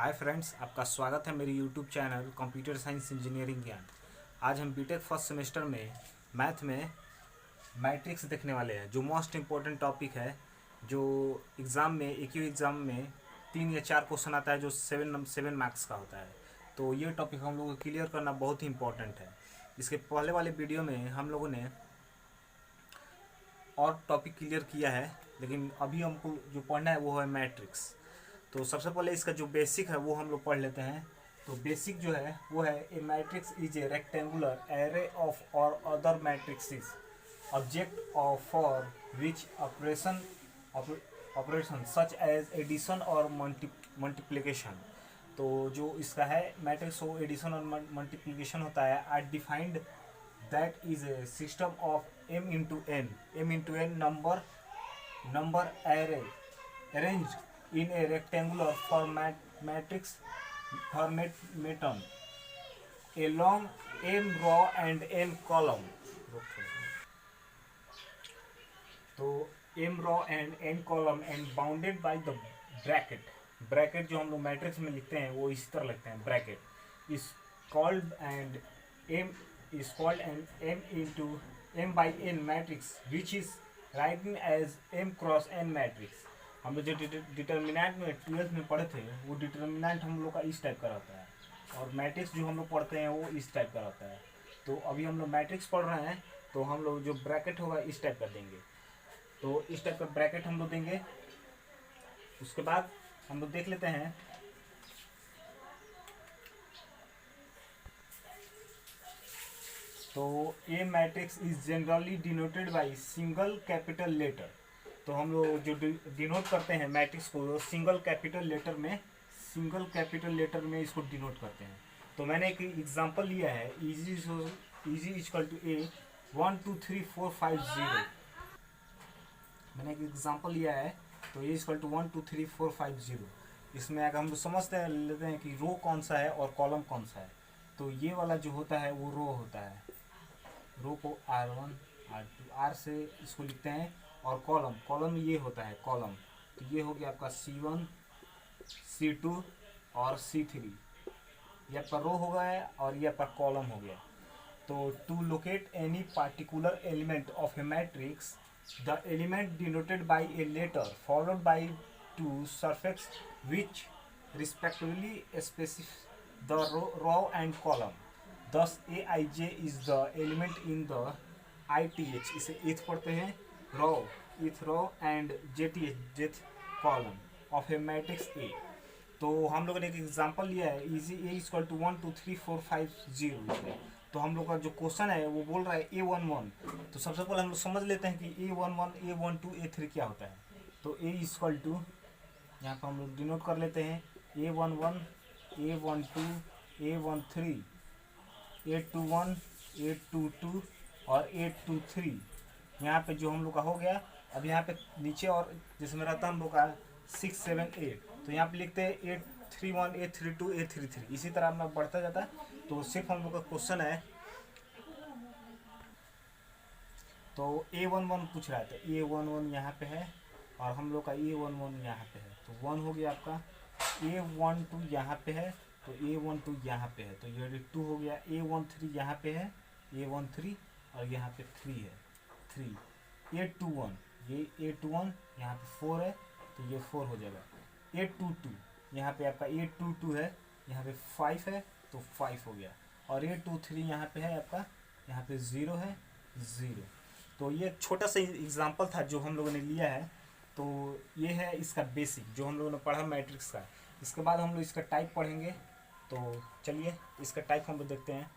Hi friends, आपका स्वागत है मेरे YouTube channel computer science engineering ज्ञान। आज हम बीटेक फर्स्ट सेमेस्टर में मैथ में मैट्रिक्स देखने वाले हैं, जो मोस्ट इम्पोर्टेंट टॉपिक है। जो एग्ज़ाम में एक ही एग्ज़ाम में 3 या 4 क्वेश्चन आता है, जो 7 मार्क्स का होता है। तो ये टॉपिक हम लोगों को क्लियर करना बहुत ही इंपॉर्टेंट है। इसके पहले वाले वीडियो में हम लोगों ने और टॉपिक क्लियर किया है, लेकिन अभी हमको जो पढ़ना है वो है मैट्रिक्स। तो सबसे पहले इसका जो बेसिक है वो हम लोग पढ़ लेते हैं। तो बेसिक जो है वो है, a matrix is a rectangular array of or other matrices object of for which operation such as addition or multiplication. तो जो इसका है मैट्रिक्स, वो एडिशन और मल्टीप्लिकेशन होता है। I defined that is a system of m into n number array arranged in a rectangular matrix formatum along m row and n column। तो m row and n column and bounded by the bracket जो हम लोग matrix में लिखते हैं वो इसी तरह लिखते हैं। Bracket is called and m into m by n matrix which is written as m cross n matrix। हम लोग जो डिटर्मिनेंट में 12th में पढ़े थे, वो डिटर्मिनेंट हम लोग का इस टाइप का रहता है, और मैट्रिक्स जो हम लोग पढ़ते हैं वो इस टाइप का रहता है। तो अभी हम लोग मैट्रिक्स पढ़ रहे हैं, तो हम लोग जो ब्रैकेट होगा इस टाइप का देंगे। तो इस टाइप का ब्रैकेट हम लोग देंगे। उसके बाद हम लोग देख लेते हैं। तो a matrix is generally denoted by single capital letter. तो हम लोग जो डिनोट करते हैं मैट्रिक्स को सिंगल कैपिटल लेटर में इसको डिनोट करते हैं। तो मैंने एक एग्जांपल लिया है, इजी इक्वल टू ए 1 2 3 4 5 0। मैंने एक एग्जांपल लिया है, तो ए इक्वल टू 1 2 3 4 5 0। इसमें अगर हम लोग समझते लेते हैं कि रो कौन सा है और कॉलम कौन सा है। तो ये वाला जो होता है वो रो होता है। रो को R1 R2 R से इसको लिखते हैं, और कॉलम ये होता है कॉलम। तो ये हो गया आपका C1 C2 और C3। ये आपका रो हो गया और ये आपका कॉलम हो गया। तो to locate any particular element of a matrix, the element denoted by a letter followed by two suffix which respectively specify the row and column. Thus Aij is the element in the ith, इसे ith पढ़ते हैं, row and jth column of a matrix A. तो हम लोगों ने एक example लिया है, इजी ए इक्वल टू 1 2 3 4 5 0। तो हम लोग का जो क्वेश्चन है वो बोल रहा है A11। तो सबसे पहले हम लोग समझ लेते हैं कि A11 A12 A3 क्या होता है। तो ए इक्वल टू, यहाँ पर हम लोग डिनोट कर लेते हैं, A11 A12 A13 821 822 और 823। यहाँ पे जो हम लोग का हो गया। अब यहाँ पे नीचे और जिसमें रहता है हम लोग का 6 7 8, तो यहाँ पे लिखते हैं 831 832 833। इसी तरह अपना बढ़ता जाता है। तो सिर्फ हम लोग का क्वेश्चन है, तो A11 पूछ रहा है, तो A11 यहाँ पे है और हम लोग का A11 यहाँ पे है। तो 1 हो गया आपका, A12 यहाँ पे है, तो A12 यहाँ पे है, तो ये 2 हो गया। A13 यहाँ पे है, A13 और यहाँ पे 3 है 3। A21 ये A21 यहाँ पे 4 है, तो ये 4 हो जाएगा। A22 यहाँ पे आपका A22 है, यहाँ पे 5 है, तो 5 हो गया। और A23 यहाँ पे है आपका, यहाँ पे 0 है 0। तो ये छोटा सा एग्जाम्पल था जो हम लोगों ने लिया है। तो ये है इसका बेसिक जो हम लोगों ने पढ़ा मैट्रिक्स का। इसके बाद हम लोग इसका टाइप पढ़ेंगे। तो चलिए इसका टाइप हम लोग देखते हैं।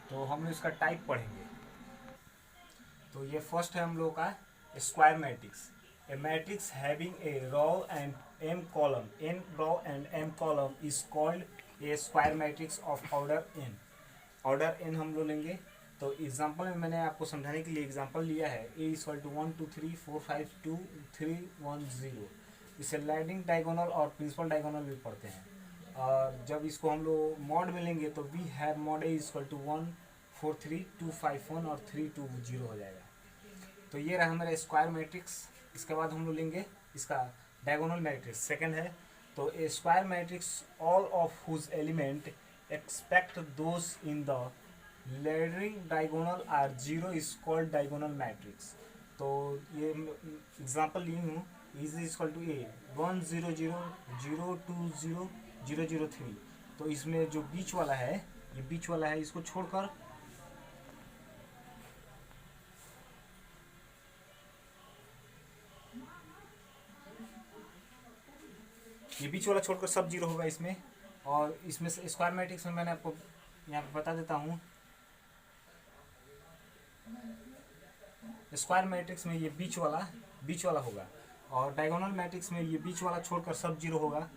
तो हम लोग इसका टाइप पढ़ेंगे। तो ये फर्स्ट है हम लोग का square matrix. A matrix having a row and m column, n row and m column is called a square matrix of order n। Order n हम लोग लेंगे। तो एग्जांपल में मैंने आपको समझाने के लिए एग्जांपल लिया है, a इक्वल टू 1 2 3 4 5 2 3 1 0। इसे लाइडिंग डायगोनल और प्रिंसिपल डायगोनल भी पढ़ते हैं। और जब इसको हम लोग मॉड में लेंगे तो we have mod A equal to 1 4 3 2 5 1 और 3 2 0 हो जाएगा। तो ये रहा हमारा स्क्वायर मैट्रिक्स। इसके बाद हम लोग लेंगे इसका डायगोनल मैट्रिक्स। सेकंड है तो a square matrix all of whose element expect those in the leading diagonal are zero is called diagonal matrix. तो ये एग्जांपल ली हूँ, इज इक्वल टू ए 1 0 0 0 2 0 0 0 3। तो इसमें जो बीच वाला है, ये बीच वाला है, इसको छोड़कर ये बीच वाला छोड़कर सब जीरो होगा इसमें। और इसमें से स्क्वायर मैट्रिक्स में मैंने आपको यहाँ पे बता देता हूँ, स्क्वायर मैट्रिक्स में ये बीच वाला होगा, और डायगोनल मैट्रिक्स में ये बीच वाला छोड़कर सब जीरो होगा।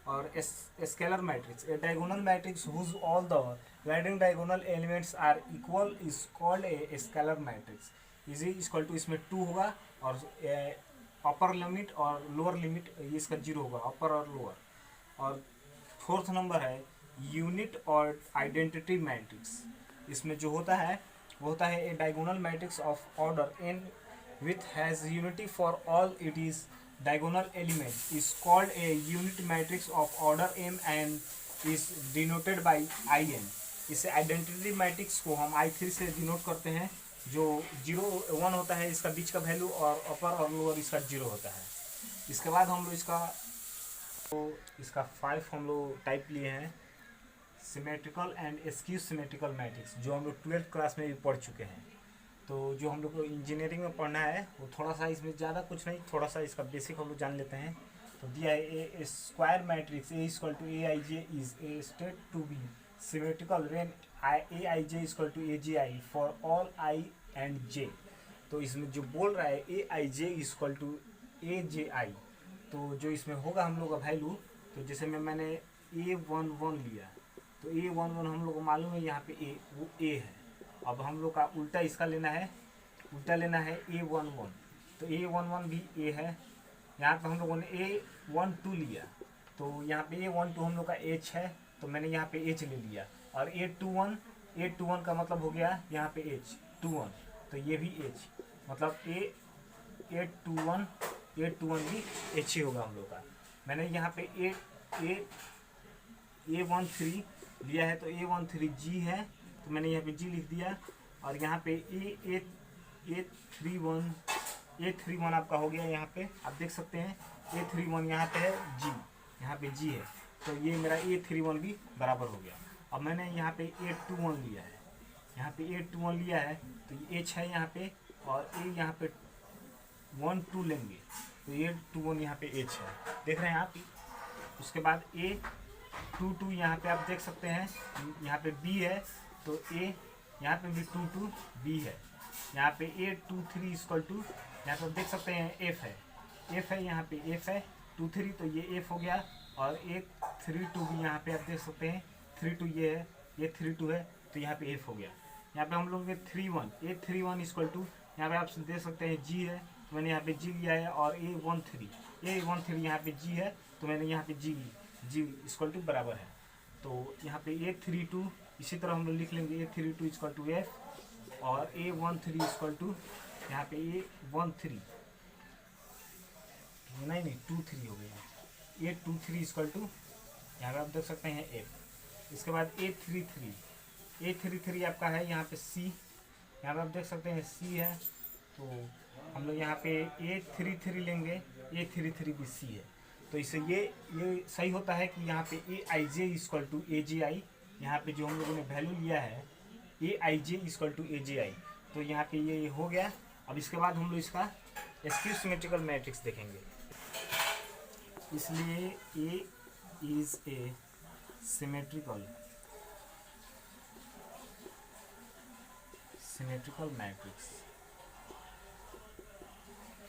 और scalar matrix, a diagonal matrix whose all the leading diagonal elements are equal is called a scalar matrix. Is equal to इसमें 2 होगा, और अपर लिमिट और लोअर लिमिट ये इसका जीरो होगा, अपर और लोअर। और फोर्थ नंबर है यूनिट और आइडेंटिटी मैट्रिक्स। इसमें जो होता है वो होता है a diagonal matrix of order n with has unity for all it is diagonal element is called a unit matrix of order m and is denoted by in। इसे identity matrix को हम I3 से denote करते हैं, जो 0 1 होता है इसका बीच का वैल्यू, और अपर और लोअर इसका 0 होता है। इसके बाद हम लोग इसका 5 हम लोग टाइप लिए हैं, symmetrical and skew symmetrical matrix, जो हम लोग 12th क्लास में भी पढ़ चुके हैं। तो जो हम लोग को इंजीनियरिंग में पढ़ना है वो थोड़ा सा, इसमें ज़्यादा कुछ नहीं, थोड़ा सा इसका बेसिक हम लोग जान लेते हैं। तो दिया है a square matrix A equal to A I J is a state to be symmetrical when A I J equal to A J I for all I and J. तो इसमें जो बोल रहा है ए I J equal to A J आई, तो जो इसमें होगा हम लोग का वैल्यू, तो जैसे मैंने A11 लिया, तो A11 हम लोग को मालूम है यहाँ पे ए वो ए है। अब हम लोग का उल्टा इसका लेना है, A11, तो A11 भी ए है। यहाँ पे हम लोगों ने A12 लिया, तो यहाँ पे A12 हम लोग का H है, तो मैंने यहाँ पे H ले लिया। और A21 का मतलब हो गया यहाँ पे H21, तो ये भी H, मतलब A21 भी H ही होगा हम लोग का। मैंने यहाँ पे A13 लिया है, तो A13 G है, तो मैंने यहाँ पे G लिख दिया। और यहाँ पे A31 आपका हो गया, यहाँ पे आप देख सकते हैं A31 यहाँ पे है G, यहाँ पे G है, तो ये मेरा A31 भी बराबर हो गया। अब मैंने यहाँ पे A21 लिया है, तो ये H है यहाँ पे, और A यहाँ पे 1 2 लेंगे, तो A21 यहाँ पे H है, देख रहे हैं आप। उसके बाद A22 यहाँ पे आप देख सकते हैं, यहाँ पे B है, तो A यहाँ पे भी 22 B है। यहाँ पे A23 इक्वल टू, यहाँ पे देख सकते हैं F है, यहाँ पे F है 23, तो ये F हो गया। और A32 भी यहाँ पे आप देख सकते हैं 32 ये है, ये 32 है, तो यहाँ पे F हो गया। यहाँ पे हम लोग A31 इक्वल टू, यहाँ पे आप देख सकते हैं G है, तो मैंने यहाँ पे G लिया है। और A13 यहाँ पे G है, तो मैंने यहाँ पे G इक्वल टू बराबर है। तो यहाँ पे A32 इसी तरह हम लोग लिख लेंगे, A32 इक्वल टू F, और A13 इक्वल टू यहाँ पे A13 नहीं 23 हो गया, A23 इक्वल टू यहाँ पे आप देख सकते हैं F। इसके बाद A33 आपका है यहाँ पे C, यहाँ पे आप देख सकते हैं C है, तो हम लोग यहाँ पे A33 लेंगे, A33 भी C है। तो इससे ये सही होता है कि यहाँ पे ए I J equal to A J आई, यहाँ पे जो हम लोगों ने वैल्यू लिया है ए I J equal to A J आई, तो यहाँ पे ये हो गया। अब इसके बाद हम लोग इसका स्क्यू सिमेट्रिकल मैट्रिक्स देखेंगे। इसलिए ए इज ए सिमेट्रिकल मैट्रिक्स।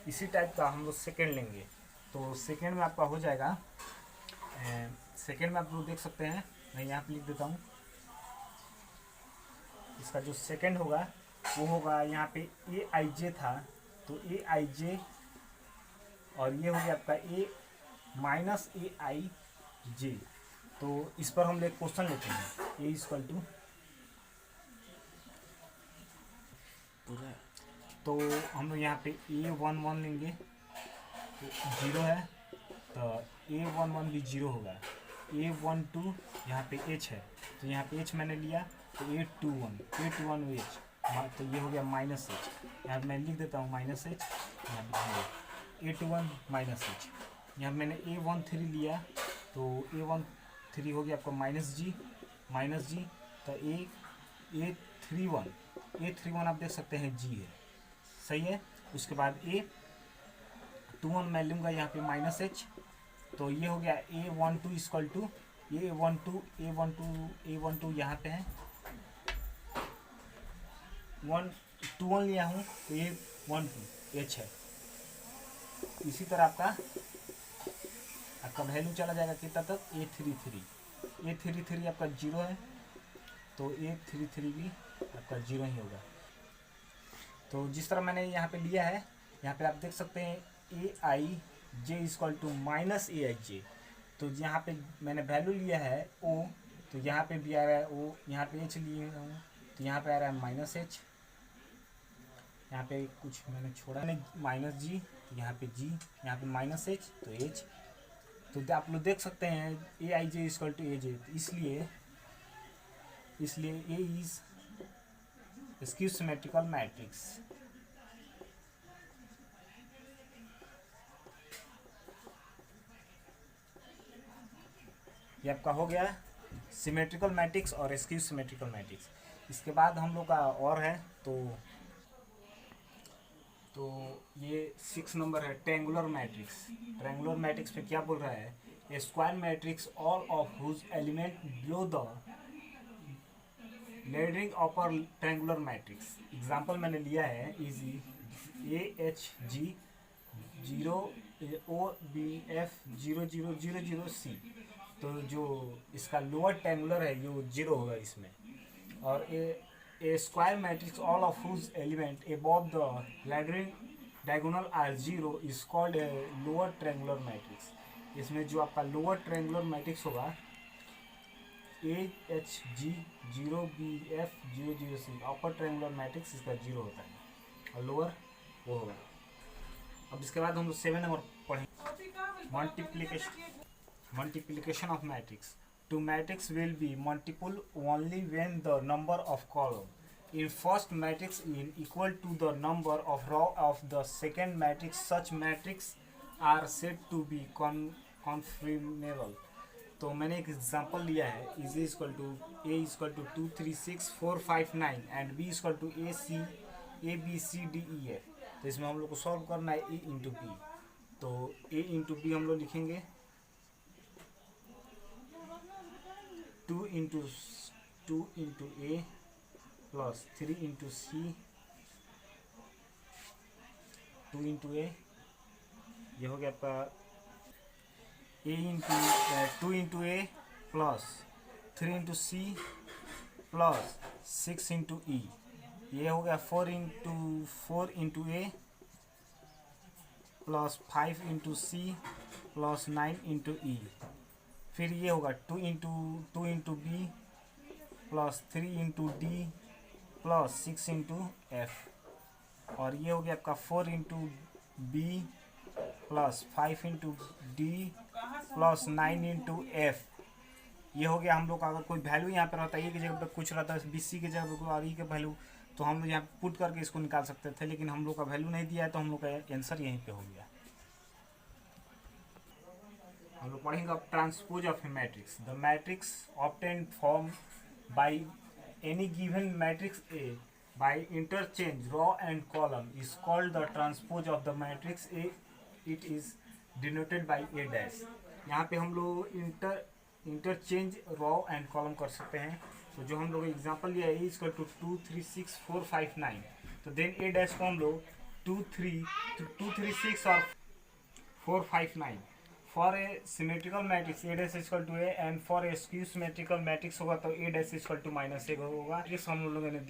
इसी टाइप का हम लोग सेकेंड लेंगे, तो सेकेंड में आपका हो जाएगा, सेकेंड में आप लोग देख सकते हैं, मैं यहाँ पे लिख देता हूँ। इसका जो सेकेंड होगा वो होगा यहाँ पे ए आई जे था, तो ए आई जे, और ये हो गया आपका ए माइनस ए आई जे। तो इस पर हम लोग क्वेश्चन लेते हैं, ए इक्वल टू, तो हम लोग यहाँ पे A11 लेंगे, तो 0 है, तो A11 भी 0 होगा। A12 यहाँ पे H है तो यहाँ पे H मैंने लिया तो A21 H, तो ये हो गया माइनस H। यहाँ मैं लिख देता हूँ माइनस H, यहाँ पे A21 माइनस H। यहाँ मैंने A13 लिया तो A13 हो गया आपका माइनस G, तो A31 आप देख सकते हैं G है, सही है। उसके बाद A21 मैं लूँगा यहाँ पे माइनस H, तो ये हो गया A12 इक्वल टू A12 यहाँ पे है 1 लिया हूँ तो ये 12 H है। इसी तरह आपका वैल्यू चला जाएगा कितना तक A33 आपका 0 है तो A33 भी आपका 0 ही होगा। तो जिस तरह मैंने यहाँ पे लिया है, यहाँ पे आप देख सकते हैं AIJ equal to minus AIJ, तो यहाँ पे मैंने वैल्यू लिया है O, तो यहाँ पे भी आ रहा है O, यहाँ पे H लिए हूँ तो यहाँ पे आ रहा है माइनस H, यहाँ पे कुछ मैंने छोड़ा नहीं माइनस G, यहाँ पे G, यहाँ पे माइनस H तो H, तो आप लोग देख सकते हैं AIJ इक्वल टू AJ, इसलिए A is skew symmetrical matrix. ये आपका हो गया सिमेट्रिकल मैट्रिक्स और स्क्यू सिमेट्रिकल मैट्रिक्स। इसके बाद हम लोग का और है तो ये 6 नंबर है ट्रायंगुलर मैट्रिक्स। ट्रायंगुलर मैट्रिक्स पे क्या बोल रहा है, a square matrix all of whose element below the leading upper triangular matrix. Example मैंने लिया है इजी AHG 0 OBF 0 0 0 0 C, तो जो इसका लोअर ट्रायंगुलर है ये 0 होगा इसमें। और a square matrix all of whose element above the leading diagonal are 0 is called a lower triangular matrix. इसमें जो आपका लोअर ट्रायंगुलर मैट्रिक्स होगा AHG 0 BF 0 0 C, upper triangular matrix इसका 0 होता है और लोअर वो होगा। अब इसके बाद हम लोग 7 नंबर पढ़ेंगे multiplication of matrix. Two matrix will be multiple only when the number of column in first matrix is equal to the number of row of the second matrix. Such matrix are said to be conformable. तो मैंने एक example लिया है is equal to A equal to 2 3 6 4 5 9 and B equal to A B C D E F। तो इसमें हम लोग को सॉल्व करना है A इंटू B, तो A इंटू B हम लोग लिखेंगे 2 into A plus 3 into C 2 into A, ये हो गया आपका A 2 into A plus 3 into C plus 6 into E, ये हो गया 4 into A plus 5 into C plus 9 into E। फिर ये होगा 2 into B plus 3 into D plus 6 into F, और ये हो गया आपका 4 into B plus 5 into D plus 9 into F। ये हो गया हम लोग का, अगर कोई वैल्यू यहाँ पर रहता है ए की जगह पर कुछ रहता है BC की जगह पर और E के वैल्यू, तो हम लोग यहाँ पुट करके इसको निकाल सकते थे, लेकिन हम लोग का वैल्यू नहीं दिया है तो हम लोग का आंसर यहीं पे हो गया। हम लोग पढ़ेंगे अब transpose of a matrix. The matrix obtained form by any given matrix A by interchange row and column is called the transpose of the matrix A। It is denoted by A dash. यहाँ पे हम लोग interchange row and column कर सकते हैं। तो जो हम लोग एग्जांपल लिया है A इक्वल टू 2 3 6 4 5 9, तो देन A डैश को हम लोग 2 3 6 और 4 5 9 for a symmetrical matrix A dash equal to A and for a skew symmetrical matrix होगा तो A डैश इक्वल टू -1 होगा। हम लोगों ने